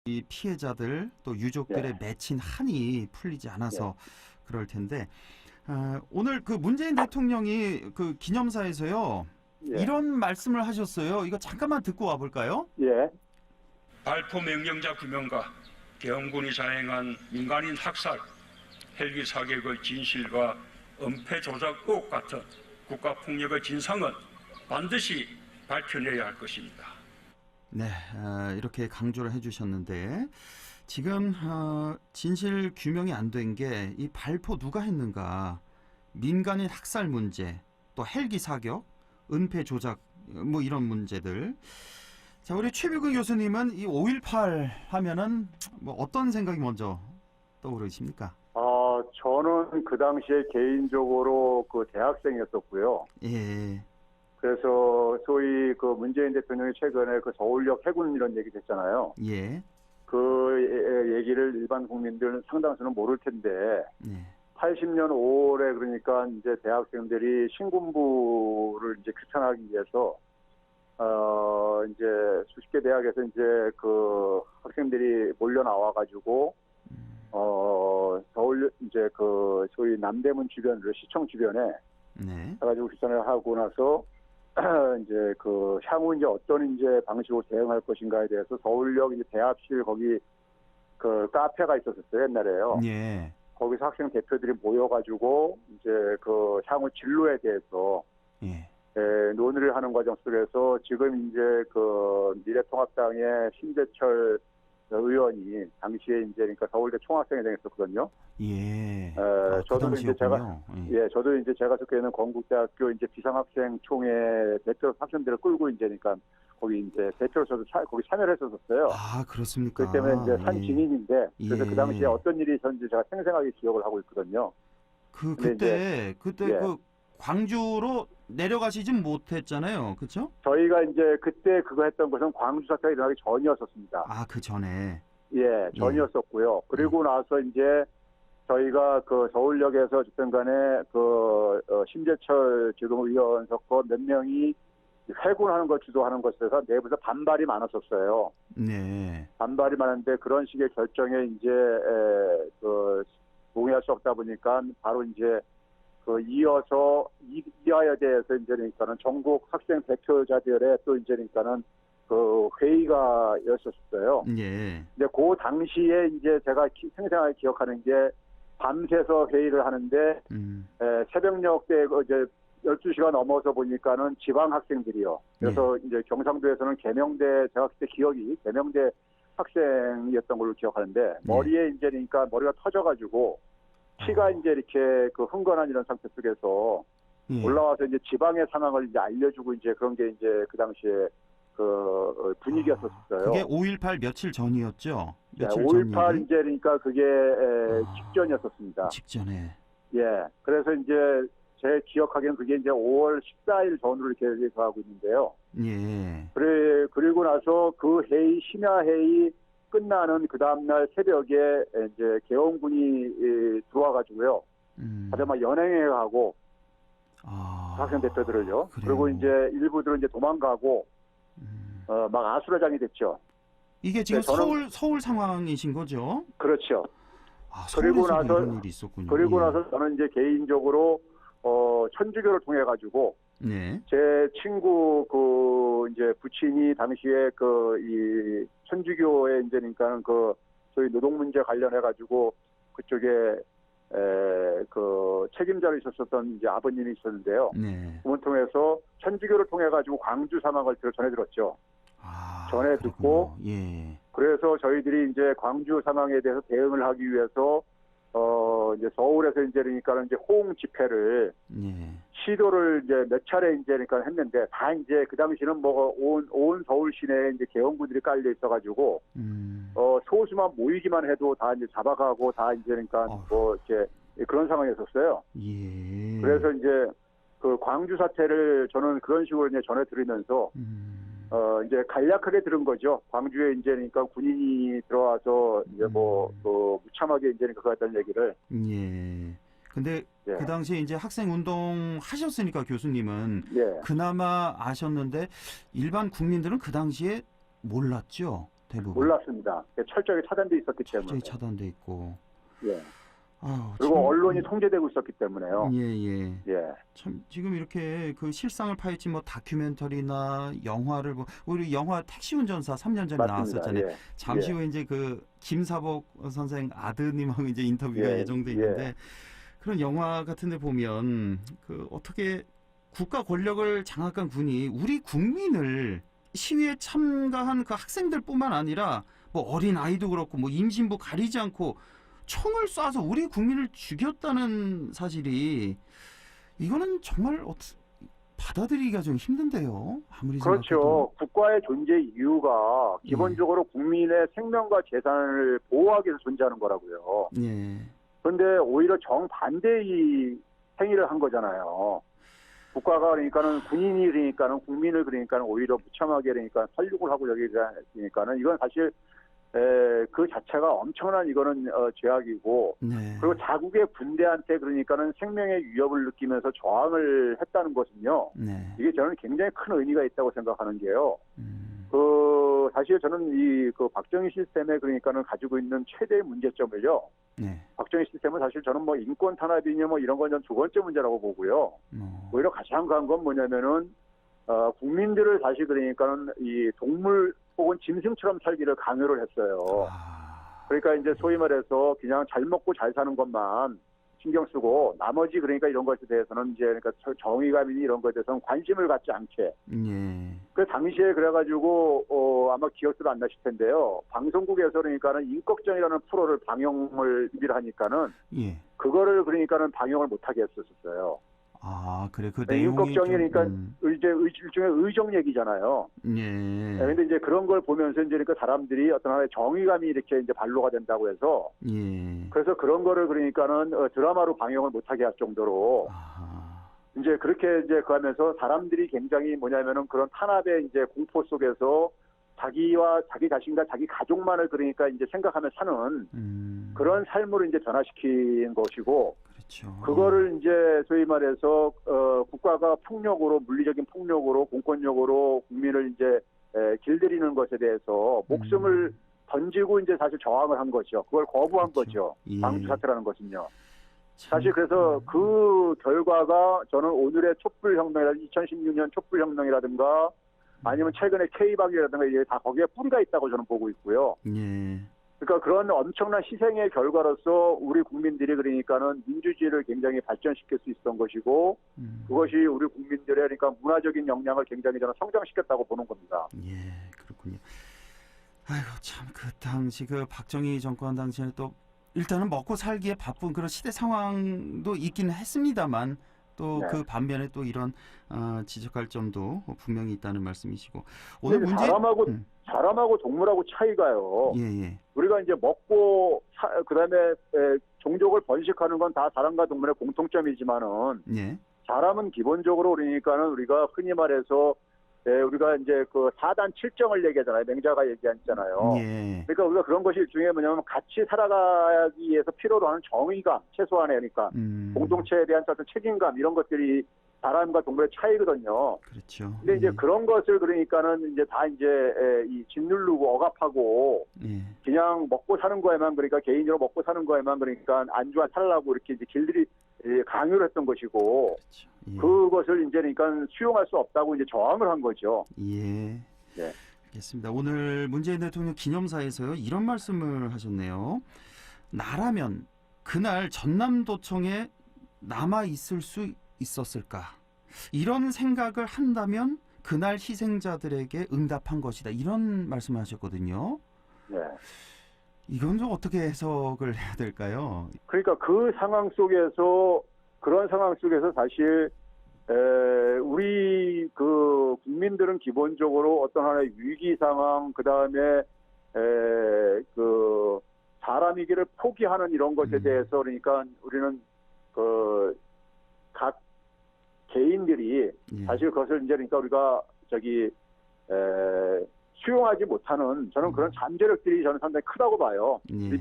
이 피해자들 또 유족들의 예, 맺힌 한이 풀리지 예, 않아서 그럴 텐데 오늘 그 문재인 대통령이 그 기념사에서요 예, 이런 말씀을 하셨어요. 이거 잠깐만 듣고 와볼까요? 예, 발포 명령자 규명과 계엄군이 자행한 민간인 학살, 헬기 사격의 진실과 은폐 조작 의혹 같은 국가폭력의 진상은 반드시 밝혀내야 할 것입니다. 네, 이렇게 강조를 해주셨는데 지금 진실 규명이 안 된 게 이 발포 누가 했는가, 민간인 학살 문제, 또 헬기 사격, 은폐 조작 뭐 이런 문제들. 자, 우리 최백은 교수님은 이 5.18 하면은 뭐 어떤 생각이 먼저 떠오르십니까? 저는 그 당시에 개인적으로 그 대학생이었었고요. 예, 그래서 소위 그 문재인 대통령이 최근에 그 서울역 해군 이런 얘기 됐잖아요. 예, 그 얘기를 일반 국민들은 상당수는 모를 텐데, 네, 80년 5월에 그러니까 이제 대학생들이 신군부를 이제 규탄하기 위해서 이제 수십 개 대학에서 이제 그 학생들이 몰려 나와가지고 서울 이제 그 소위 남대문 주변으로 시청 주변에 네, 해가지고 규탄을 하고 나서 이제 그 향후 이제 어떤 이제 방식으로 대응할 것인가에 대해서 서울역 이제 대합실 거기 그 카페가 있었어요 옛날에요. 예, 거기서 학생 대표들이 모여가지고 이제 그 향후 진로에 대해서 예, 논의를 하는 과정 속에서 지금 이제 그 미래통합당의 신재철 의원이 당시에 이제 그러니까 서울대 총학생회장에 있었거든요. 예. 그 저도 이제 제가 당시였군요. 저도 이제 제가 속해 있는 건국대학교 이제 비상학생 총회 대표 학생들을 끌고 이제 그러니까 거기 이제 대표로서도 거기 참여를 했었어요. 그렇습니까? 그 때문에 이제 산 예. 증인인데 그래서 그 예. 당시에 어떤 일이 있었는지 제가 생생하게 기억을 하고 있거든요. 근데 그때 예. 그 광주로 내려가시진 못했잖아요. 그렇죠? 저희가 이제 그때 그거 했던 것은 광주 사태가 일어나기 전이었었습니다. 그 전에. 예, 전이었었고요. 그리고 나서 이제 저희가 그 서울역에서 어쨌든 간에 그 심재철 지금 의원 섞어 몇 명이 회군하는 걸 주도하는 것에서 내부에서 반발이 많았었어요. 네. 반발이 많은데 그런 식의 결정에 이제 그 동의할 수 없다 보니까 바로 이제 그 이하에 대해서 이제 그러니까는 전국 학생 대표자들의 또 이제 그러니까는 그 회의가 였었어요. 예. 근데 그 당시에 이제 제가 생생하게 기억하는 게 밤새서 회의를 하는데 새벽녘 때 이제 12시가 넘어서 보니까는 지방 학생들이요. 그래서 이제 경상도에서는 계명대 제가 그때 기억이 계명대 학생이었던 걸로 기억하는데 머리에 이제 그러니까 머리가 터져가지고 피가 이제 이렇게 그 흥건한 이런 상태 속에서 올라와서 이제 지방의 상황을 이제 알려주고 이제 그런 게 이제 그 당시에 그 분위기였었어요. 그게 5.18 며칠 전이었죠? 며칠 5.18 전 이제 그러니까 그게 직전이었었습니다. 직전에. 예. 그래서 이제 제 기억하기에는 그게 이제 5월 14일 전으로 이렇게 가고 있는데요. 예. 그리고 나서 그 회의, 심야 회의 끝나는 그 다음날 새벽에 이제 계엄군이 들어와가지고요. 다들 막 연행해 가고 학생 대표들을요. 그래요. 그리고 이제 일부들은 이제 도망가고 막 아수라장이 됐죠. 이게 지금 저는 서울 상황이신 거죠? 그렇죠. 그리고 나서 이런 일이 있었군요. 그리고 나서 저는 이제 개인적으로 천주교를 통해 가지고 네. 제 친구 그 이제 부친이 당시에 그 이 천주교에 이제 그러니까는 그 저희 노동 문제 관련해 가지고 그쪽에 그 책임자로 있었던 이제 아버님이 있었는데요. 네. 그분 통해서 천주교를 통해 가지고 광주 상황을 전해 들었죠. 전해 듣고 예. 그래서 저희들이 이제 광주 상황에 대해서 대응을 하기 위해서 이제 서울에서 이제 그러니까는 이제 호응 집회를 시도를 이제 몇 차례 이제 그러니까 했는데 다 이제 그 당시는 뭐 온 서울 시내에 이제 계엄군들이 깔려 있어가지고 소수만 모이기만 해도 다 이제 잡아가고 다 이제 그러니까 뭐 이렇게 그런 상황이었었어요. 예. 그래서 이제 그 광주 사태를 저는 그런 식으로 이제 전해드리면서 이제 간략하게 들은 거죠. 광주에 이제 그러니까 군인이 들어와서 이제 뭐 무참하게 이제 그러니까 그랬다는 얘기를. 예. 근데 예. 그 당시에 이제 학생 운동 하셨으니까 교수님은 예. 그나마 아셨는데 일반 국민들은 그 당시에 몰랐죠. 대부분. 몰랐습니다. 철저히 차단돼 있었기 때문에. 철저히 차단돼 있고. 예. 아유, 그리고 참, 언론이 통제되고 있었기 때문에요. 예. 예. 참 지금 이렇게 그 실상을 파헤친 뭐 다큐멘터리나 영화를 우리 영화 택시운전사 3년 전에 맞습니다. 나왔었잖아요. 예. 잠시 예. 후에 이제 그 김사복 선생 아드님하고 이제 인터뷰가 예. 예정돼 예. 있는데 그런 영화 같은데 보면 그 어떻게 국가 권력을 장악한 군이 우리 국민을 시위에 참가한 그 학생들뿐만 아니라 뭐 어린 아이도 그렇고 뭐 임신부 가리지 않고 총을 쏴서 우리 국민을 죽였다는 사실이 이거는 정말 받아들이기가 좀 힘든데요. 아무리 그렇죠. 생각해도. 국가의 존재 이유가 기본적으로 국민의 생명과 재산을 보호하기 위해서 존재하는 거라고요. 예. 그런데 오히려 정반대의 행위를 한 거잖아요. 국가가 그러니까는 군인이 그러니까는 국민을 그러니까는 오히려 무참하게 그러니까 살육을 하고 여기 그러니까는 이건 사실 그 자체가 엄청난 이거는 죄악이고 네. 그리고 자국의 군대한테 그러니까는 생명의 위협을 느끼면서 저항을 했다는 것은요. 네. 이게 저는 굉장히 큰 의미가 있다고 생각하는 게요. 그 사실 저는 이 그 박정희 시스템에 그러니까는 가지고 있는 최대의 문제점을요. 네. 박정희 시스템은 사실 저는 뭐 인권 탄압이냐 뭐 이런 건 전 두 번째 문제라고 보고요. 오히려 가장 간 건 뭐냐면은 국민들을 다시 그러니까는 이 동물 혹은 짐승처럼 살기를 강요를 했어요. 그러니까 이제 소위 말해서 그냥 잘 먹고 잘 사는 것만 신경 쓰고 나머지 그러니까 이런 것에 대해서는 이제 그러니까 정의감이니 이런 것에 대해서는 관심을 갖지 않게. 예. 그 당시에 그래가지고 아마 기억도 안 나실 텐데요. 방송국에서 그러니까는 인걱정이라는 프로를 방영을 준비를 하니까는 예. 그거를 그러니까는 방영을 못하게 했었어요. 아, 그래. 그 내용이 인걱정이 그러니까 좀, 일종의 의정 얘기잖아요. 예. 그런데 이제 그런 걸 보면서 이제 그러니까 사람들이 어떤 하나의 정의감이 이렇게 이제 발로가 된다고 해서 예. 그래서 그런 거를 그러니까는 드라마로 방영을 못하게 할 정도로 이제 그렇게 이제 그하면서 사람들이 굉장히 뭐냐면은 그런 탄압의 이제 공포 속에서 자기와 자기 자신과 자기 가족만을 그러니까 이제 생각하며 사는 그런 삶으로 이제 변화시킨 것이고 그렇죠. 그거를 이제 소위 말해서 국가가 폭력으로 물리적인 폭력으로 공권력으로 국민을 이제 길들이는 것에 대해서 목숨을 던지고 이제 사실 저항을 한 거죠. 그걸 거부한 그렇죠. 거죠. 예. 방주 사태라는 것은요. 참, 사실 그래서 그 결과가 저는 오늘의 촛불혁명이라든가 2016년 촛불혁명이라든가 아니면 최근에 K박이라든가 이게 다 거기에 뿌리가 있다고 저는 보고 있고요. 예. 그러니까 그런 엄청난 희생의 결과로서 우리 국민들이 그러니까는 민주주의를 굉장히 발전시킬 수 있었던 것이고 그것이 우리 국민들의 그러니까 문화적인 역량을 굉장히 저는 성장시켰다고 보는 겁니다. 예, 그렇군요. 아이고 참 그 당시 그 박정희 정권 당시에는 또 일단은 먹고 살기에 바쁜 그런 시대 상황도 있기는 했습니다만 또 그 네. 반면에 또 이런 지적할 점도 분명히 있다는 말씀이시고 오늘 근데 문제 사람하고 동물하고 차이가요. 예. 우리가 이제 먹고 그다음에 종족을 번식하는 건 다 사람과 동물의 공통점이지만은 예. 사람은 기본적으로 그러니까는 우리가 흔히 말해서 우리가 이제 그 4단 7정을 얘기하잖아요. 맹자가 얘기하잖아요. 예. 그러니까 우리가 그런 것이 일종의 뭐냐면 같이 살아가기 위해서 필요로 하는 정의감, 최소한의 그러니까 공동체에 대한 어떤 책임감 이런 것들이 사람과 동물의 차이거든요. 그렇죠. 근데 이제 그런 것을 그러니까는 이제 다 이제 이 짓누르고 억압하고 예. 그냥 먹고 사는 거에만 그러니까 개인적으로 먹고 사는 거에만 그러니까 안주와 살라고 이렇게 이제 길들이 강요를 했던 것이고 그렇죠. 예. 그것을 이제 그러니까 수용할 수 없다고 이제 저항을 한 거죠. 예. 네. 알겠습니다. 오늘 문재인 대통령 기념사에서요 이런 말씀을 하셨네요. 나라면 그날 전남도청에 남아 있을 수 있었을까? 이런 생각을 한다면 그날 희생자들에게 응답한 것이다. 이런 말씀을 하셨거든요. 네. 이건 좀 어떻게 해석을 해야 될까요? 그러니까 그 상황 속에서 그런 상황 속에서 사실 우리 그 국민들은 기본적으로 어떤 하나의 위기 상황 그다음에 그 사람이기를 포기하는 이런 것에 대해서 그러니까 우리는 그 각 개인들이 사실 그것을 이제 그러니까 우리가 수용하지 못하는 저는 그런 잠재력들이 저는 상당히 크다고 봐요. 우리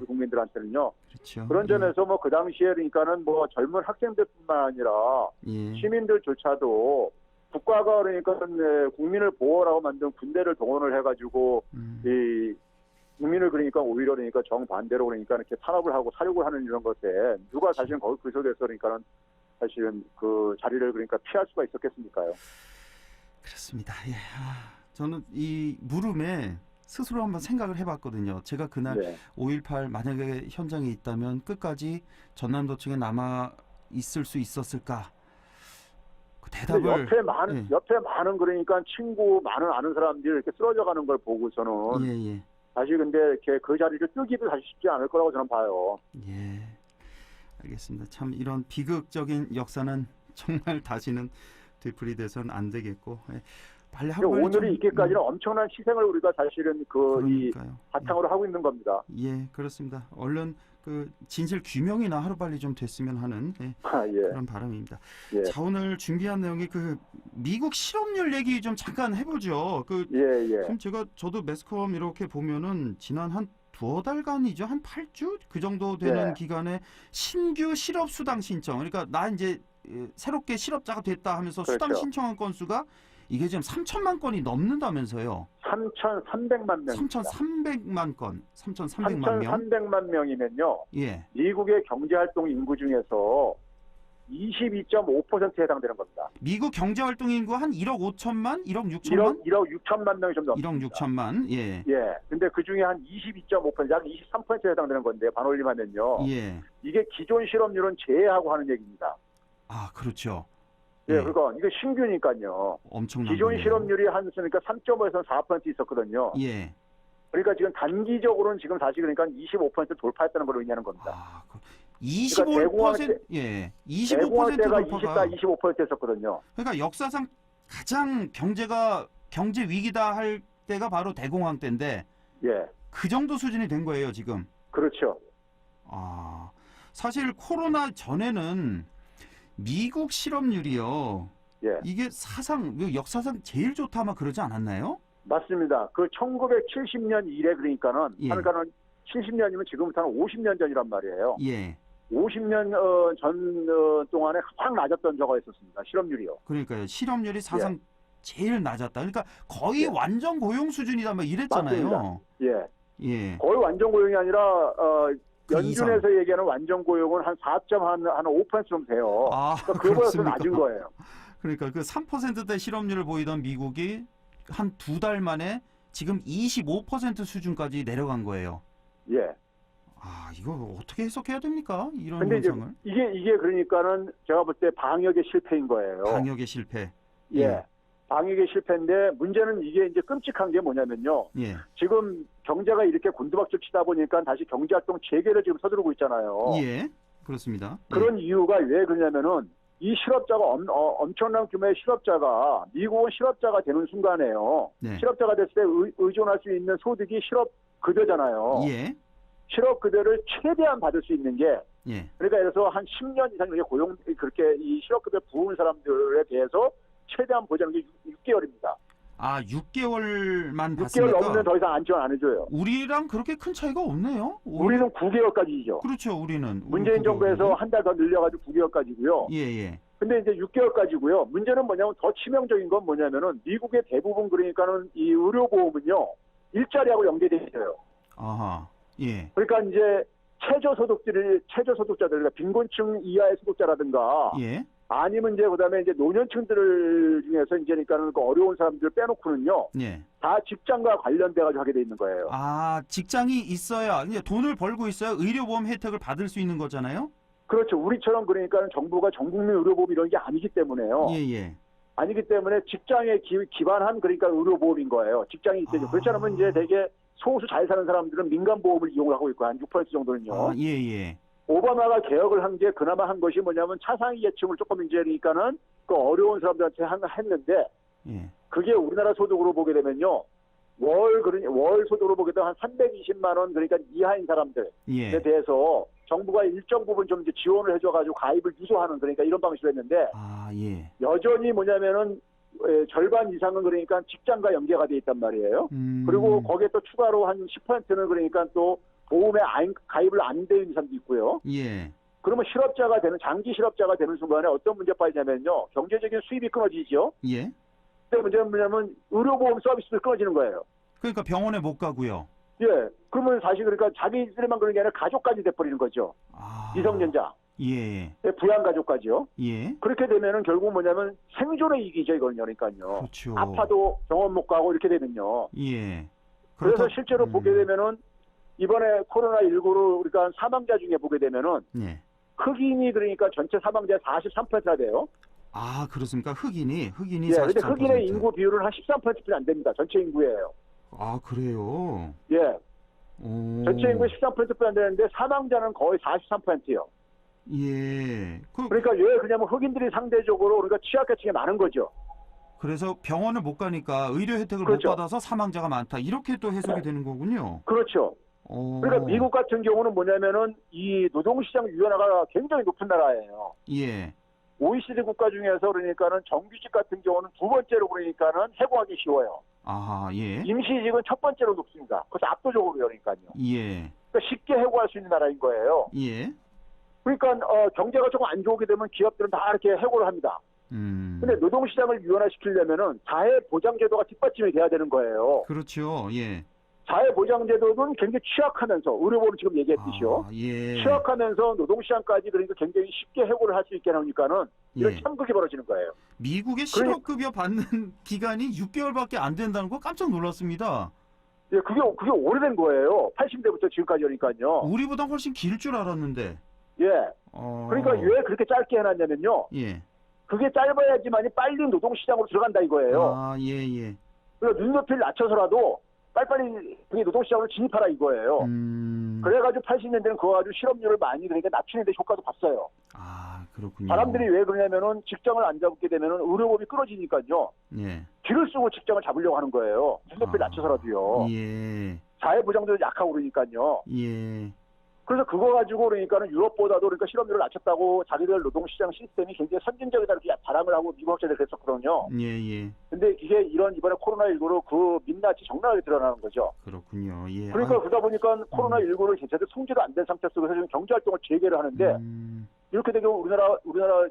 국민들한테는요. 그렇죠. 그런 점에서 뭐 그 당시에 그러니까는 뭐 젊은 학생들뿐만 아니라 예. 시민들조차도 국가가 그러니까 국민을 보호라고 만든 군대를 동원을 해가지고 이 국민을 그러니까 오히려 그러니까 정반대로 그러니까 이렇게 탄압을 하고 사륙을 하는 이런 것에 누가 사실은 거기 그 속에서 그러니까는 사실은 그 자리를 그러니까 피할 수가 있었겠습니까요? 그렇습니다. 예. 저는 이 물음에 스스로 한번 생각을 해봤거든요. 제가 그날 네. 5.18 만약에 현장에 있다면 끝까지 전남도청에 남아 있을 수 있었을까? 그 대답을 옆에 많은 그러니까 친구 많은 아는 사람들이 이렇게 쓰러져가는 걸 보고서는 예. 사실 근데 이렇게 그 자리를 뜨기도 사실 쉽지 않을 거라고 저는 봐요. 예. 알겠습니다. 참 이런 비극적인 역사는 정말 다시는 되풀이돼서는 안 되겠고 빨리 오늘이 있기까지는 엄청난 희생을 우리가 사실은 이 바탕으로 하고 있는 겁니다. 예, 그렇습니다. 얼른 그 진실 규명이나 하루빨리 좀 됐으면 하는 그런 바람입니다. 예. 자, 오늘 준비한 내용이 그 미국 실업률 얘기 좀 잠깐 해보죠. 그럼 저도 매스컴 이렇게 보면은 지난 한 두어 달간이죠. 한 8주 그 정도 되는 기간에 신규 실업 수당 신청. 그러니까 나 이제 새롭게 실업자가 됐다 하면서 수당 신청한 건수가 이게 지금 3천만 건이 넘는다면서요. 3,300만 명. 3,300만 건. 3,300만 명. 3,300만 명이면요. 예. 미국의 경제활동 인구 중에서 22.5%에 해당되는 겁니다. 미국 경제활동 인구 한 1억 5천만? 1억 6천만? 1억 6천만 명이 좀 넘습니다. 1억 6천만. 예. 예. 근데 그 중에 한 22.5%, 약 23%에 해당되는 건데 반올림하면요. 예. 이게 기존 실업률은 제외하고 하는 얘기입니다. 아, 그렇죠. 예, 그러니까 이게 신규니까요. 엄청난 기존 거네요. 실업률이 그러니까 3.5에서 4% 있었거든요. 예. 그러니까 지금 단기적으로는 지금 다시 그러니까 25% 돌파했다는 걸 의미하는 겁니다. 아, 25%? 그러니까 예. 대공황 25% 때가 돌파가 25% 했었거든요. 그러니까 역사상 가장 경제 위기다 할 때가 바로 대공황 때인데 예. 그 정도 수준이 된 거예요, 지금. 그렇죠. 아, 사실 코로나 전에는 미국 실업률이요. 예. 이게 역사상 제일 좋다 막 그러지 않았나요? 맞습니다. 그 1970년 이래 그러니까는 70년이면 지금부터 한 50년 전이란 말이에요. 예. 50년 전 동안에 확 낮았던 적이 있었습니다. 실업률이요. 그러니까요. 실업률이 사상 제일 낮았다. 그러니까 거의 완전 고용 수준이다 막 이랬잖아요. 맞습니다. 예. 거의 완전 고용이 아니라 연준에서 얘기하는 완전 고용은 한 4.5% 정도 돼요. 그거보다 더 낮은 거예요. 그러니까 그 3%대 실업률을 보이던 미국이 한 두 달 만에 지금 25% 수준까지 내려간 거예요. 예. 아, 이거 어떻게 해석해야 됩니까? 이런 근데 현상을. 이게 그러니까는 제가 볼 때 방역의 실패인 거예요. 방역의 실패. 예. 방역의 실패인데 문제는 이게 이제 끔찍한 게 뭐냐면요. 예. 지금 경제가 이렇게 곤두박질 치다 보니까 다시 경제활동 재개를 지금 서두르고 있잖아요. 예. 그렇습니다. 그런 이유가 왜 그러냐면은 이 실업자가 엄청난 규모의 실업자가 미국은 실업자가 되는 순간에요. 실업자가 됐을 때 의존할 수 있는 소득이 실업급여잖아요. 예. 실업급여를 최대한 받을 수 있는 게 그러니까 그래서 한 10년 이상 이렇게 그렇게 이 실업급여 부은 사람들에 대해서 최대한 보장하는 게 6개월입니다. 아, 6개월만 6개월 받습니까? 넘으면 더 이상 지원 안 해줘요. 우리랑 그렇게 큰 차이가 없네요. 우리는 9개월까지죠. 그렇죠, 우리는. 문재인 정부에서 한 달 더 늘려가지고 9개월까지고요. 예. 근데 이제 6개월까지고요. 문제는 뭐냐면 더 치명적인 건 뭐냐면은 미국의 대부분 그러니까는 이 의료보험은요 일자리하고 연계돼 있어요. 아하. 예. 그러니까 이제 최저소득자들, 그러니까 빈곤층 이하의 소득자라든가, 아니면 이제 그다음에 이제 노년층들 중에서 이제 그러니까는 그 어려운 사람들 빼놓고는요, 다 직장과 관련돼가지고 하게 돼 있는 거예요. 아, 직장이 있어야 이제 돈을 벌고 있어야 의료보험 혜택을 받을 수 있는 거잖아요. 그렇죠. 우리처럼 그러니까 정부가 전국민 의료보험 이런 게 아니기 때문에요. 예. 아니기 때문에 직장에 기반한 그러니까 의료보험인 거예요. 직장이 있대요. 그렇지 않으면 이제 되게 소수 잘 사는 사람들은 민간보험을 이용을 하고 있고 한 6% 정도는요. 아, 예. 오바마가 개혁을 한 게 그나마 한 것이 뭐냐면 차상위 계층을 조금 이제 그러니까는 그 어려운 사람들한테 했는데 그게 우리나라 소득으로 보게 되면요. 월 소득으로 보게 되면 한 320만 원 그러니까 이하인 사람들에 대해서 정부가 일정 부분 좀 이제 지원을 해줘가지고 가입을 유도하는 그러니까 이런 방식으로 했는데 여전히 뭐냐면은 절반 이상은 그러니까 직장과 연계가 돼 있단 말이에요. 그리고 거기에 또 추가로 한 10%는 그러니까 또 보험에 가입을 안 돼 있는 사람도 있고요. 그러면 실업자가 되는 장기 실업자가 되는 순간에 어떤 문제가 있냐면요. 경제적인 수입이 끊어지죠. 예. 근데 문제는 뭐냐면 의료보험 서비스도 끊어지는 거예요. 그러니까 병원에 못 가고요. 예. 그러면 사실 그러니까 자기들만 그런 게 아니라 가족까지 돼버리는 거죠. 아. 미성년자, 예. 부양가족까지요. 예. 그렇게 되면은 결국 뭐냐면 생존의 이기죠, 이거는요. 그러니까요. 그렇죠. 아파도 병원 못 가고 이렇게 되면요. 예. 그래서 그렇다- 실제로 보게 되면은 이번에 코로나19로 우리가 사망자 중에 보게 되면은 예. 흑인이 그러니까 전체 사망자의 43%가 돼요. 아, 그렇습니까? 흑인이 예, 43%. 근데 흑인의 인구 비율은 한 13%뿐이 안 됩니다. 전체 인구예요. 아, 그래요. 예. 오. 전체 인구의 13%뿐이 안 되는데 사망자는 거의 43%예요. 예. 그러니까 왜 그러냐면 흑인들이 상대적으로 우리가 취약계층이 많은 거죠. 그래서 병원을 못 가니까 의료 혜택을 그렇죠. 못 받아서 사망자가 많다. 이렇게 또 해석이 되는 거군요. 그렇죠. 오. 그러니까 미국 같은 경우는 뭐냐면은 이 노동시장 유연화가 굉장히 높은 나라예요. 예. OECD 국가 중에서 그러니까는 정규직 같은 경우는 두 번째로 그러니까는 해고하기 쉬워요. 아하, 예. 임시직은 첫 번째로 높습니다. 그래서 압도적으로요, 그러니까요. 예. 그러니까 쉽게 해고할 수 있는 나라인 거예요. 예. 그러니까 경제가 조금 안 좋게 되면 기업들은 다 이렇게 해고를 합니다. 근데 노동시장을 유연화시키려면은 사회보장제도가 뒷받침이 돼야 되는 거예요. 그렇죠. 예. 사회보장제도는 굉장히 취약하면서 의료보험 지금 얘기했듯이요. 아, 예. 취약하면서 노동시장까지 그러니까 굉장히 쉽게 해고를 할 수 있게 하니까는 이런 예. 참극이 벌어지는 거예요. 미국의 실업급여 받는 기간이 6개월밖에 안 된다는 거 깜짝 놀랐습니다. 예, 그게 오래된 거예요. 80대부터 지금까지 하니까요. 우리보다 훨씬 길 줄 알았는데. 예. 그러니까 왜 그렇게 짧게 해놨냐면요. 예. 그게 짧아야지만이 빨리 노동시장으로 들어간다 이거예요. 아, 예, 예. 그러니까 눈높이를 낮춰서라도 빨리빨리 그게 노동시장으로 진입하라 이거예요. 그래가지고 80년대는 그거 가지고 실업률을 많이 그러니까 낮추는 데 효과도 봤어요. 아, 그렇군요. 사람들이 왜 그러냐면은 직장을 안 잡게 되면은 의료보험이 끊어지니까요. 예. 길을 쓰고 직장을 잡으려고 하는 거예요. 눈높이를 낮춰서라도요. 예. 사회보장도 약하고 그러니까요. 예. 그래서 그거 가지고 그러니까는 유럽보다도 그러니까 실업률을 낮췄다고 자기들 노동시장 시스템이 굉장히 선진적이다 이렇게 자랑을 하고 미국 학자들이 그랬었거든요. 예, 예. 근데 이게 이번에 코로나19로 그 민낯이 적나라하게 드러나는 거죠. 그렇군요. 예. 그러니까 그러다 보니까 코로나19를 제대로 통제도 안 된 상태 속에서 지금 경제활동을 재개를 하는데 이렇게 되면 우리나라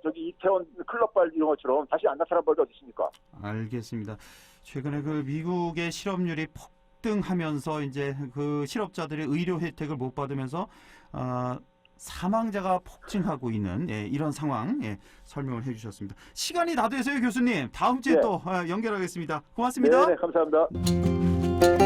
저기 이태원 클럽발 이런 것처럼 다시 안 나타난 벌도 어디 있습니까? 알겠습니다. 최근에 그 미국의 실업률이 폭등하면서 이제 그 실업자들이 의료 혜택을 못 받으면서 사망자가 폭증하고 있는 이런 상황 설명을 해주셨습니다. 시간이 다 돼서요, 교수님. 다음 주에 네. 또 연결하겠습니다. 고맙습니다. 네, 감사합니다.